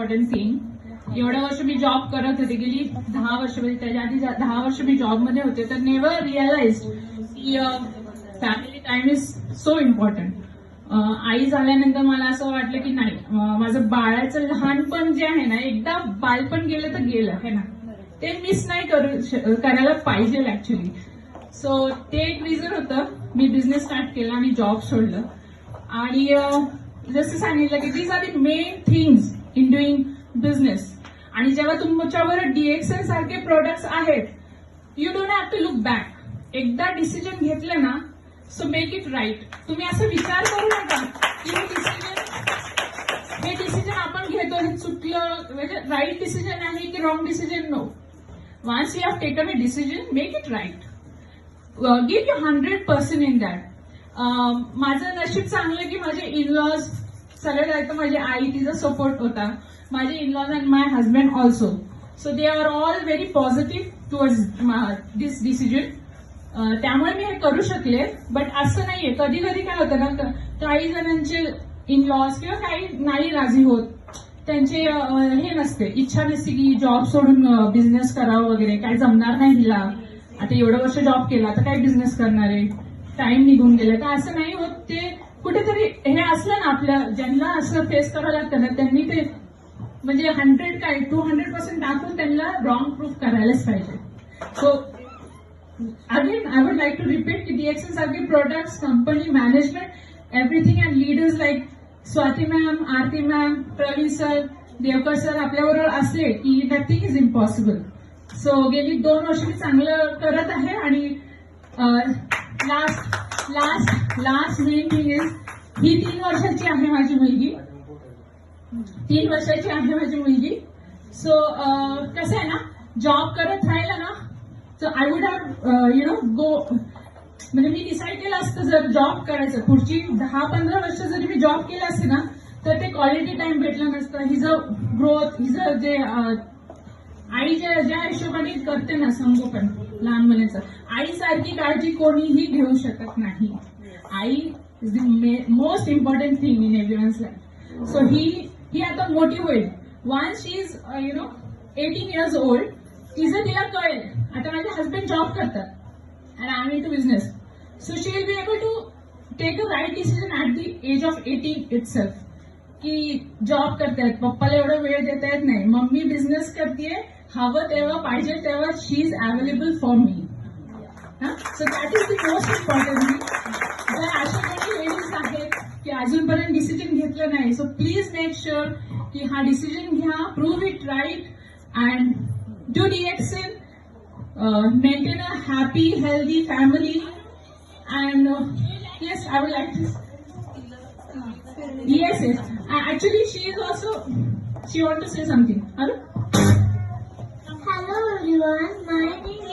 Important thing. एवढ्या वर्ष मी job करत होते, गेली 10 वर्ष, म्हणजे त्याच्या आधी 10 वर्ष मी जॉबमध्ये होते, तर नेव्हर रिअलाइज की family time is so important. आई झाल्यानंतर मला असं वाटलं की नाही, माझं बाळाचं लहानपण जे आहे ना, एकदा बालपण गेलं तर गेलं आहे ना, ते मिस नाही करायला पाहिजे ऍक्च्युली. सो ते एक रिझन होतं. मी बिझनेस स्टार्ट केला आणि जॉब सोडलं. आणि जसं सांगितलं की these are the main things in doing business. आणि जेव्हा तुमच्यावर DXN सारखे प्रोडक्ट्स आहेत, you don't have to look back. एकदा डिसिजन घेतलं ना, सो मेक इट राईट. तुम्ही असं विचार करू नका की हे डिसिजन आपण घेतो हे चुकलं, म्हणजे राईट डिसिजन आहे की wrong decision. No, once you have taken a decision, make it right. Give you 100% in that. माझं नशीब चांगलं की माझे इनलॉज सगळ्यात आधी तर माझी आई, तिचा सपोर्ट होता. माझे in-laws and my husband also. So they are all very positive towards this decision. त्यामुळे मी हे करू शकले. बट असं नाहीये, कधी कधी काय होतं ना, काही जणांचे इनलॉज किंवा काही नाही राजी होत, त्यांचे हे नसते, इच्छा नसते की जॉब सोडून बिझनेस करावं वगैरे, काय जमणार नाही हिला, आता एवढं वर्ष जॉब केला तर काय बिझनेस करणार आहे, टाइम निघून गेला. तर असं नाही होत. ते कुठेतरी हे असलं ना, आपल्या ज्यांना असं फेस करावं लागतं ना, त्यांनी ते म्हणजे 200% टाकून त्यांना रॉंग प्रूफ करायलाच पाहिजे. So again, I would like to repeat that DXN सारखे products, company management, everything, and leaders like Swati ma'am, Aarti ma'am, Praveen sir, Devkar sir आपल्याबरोबर असले की nothing is impossible. So गेली 2 वर्ष मी चांगलं करत आहे. आणि लास्ट मेन थिंग इज, ही 3 वर्षाची आहे माझी मुलगी. 3 वर्षाची आहे माझी मुलगी. सो कसं आहे ना, जॉब करत राहिलं ना, सो आय वुड हॅव गो, म्हणजे मी डिसाईड केलं असतं जर जॉब करायचं, पुढची 10-15 वर्ष जरी मी जॉब केलं असते ना, तर ते क्वालिटी टाइम भेटलं नसतं. हिचं ग्रोथ, हिचं जे आई ज्या हिशोबाने करते ना संगोपन लहान मुलांचं, आईसारखी काळजी कोणीही घेऊ शकत नाही. आई is the most important thing in everyone's life. So ही आता मोठी होईल. Once she is 18 years old, तिला कळेल आता माझे हस्बंड जॉब करतात and I'm into business. So she will be able to take a right decision at the age of 18 itself. की जॉब करतायत, पप्पाला एवढा वेळ देता येत नाही, मम्मी बिझनेस करतेय, हवं तेव्हा पाहिजे तेव्हा she is available for me. So that is the most important thing. जर अशा काही लेडीज आहेत की अजूनपर्यंत डिसिजन घेतलं नाही, सो प्लीज मेक शुअर की हा डिसिजन घ्या, prove it right and do DXN. Maintain a happy, healthy family, and yes, I would like to. Yes. Actually, she is also. She want to say something. Hello. Hello everyone, my name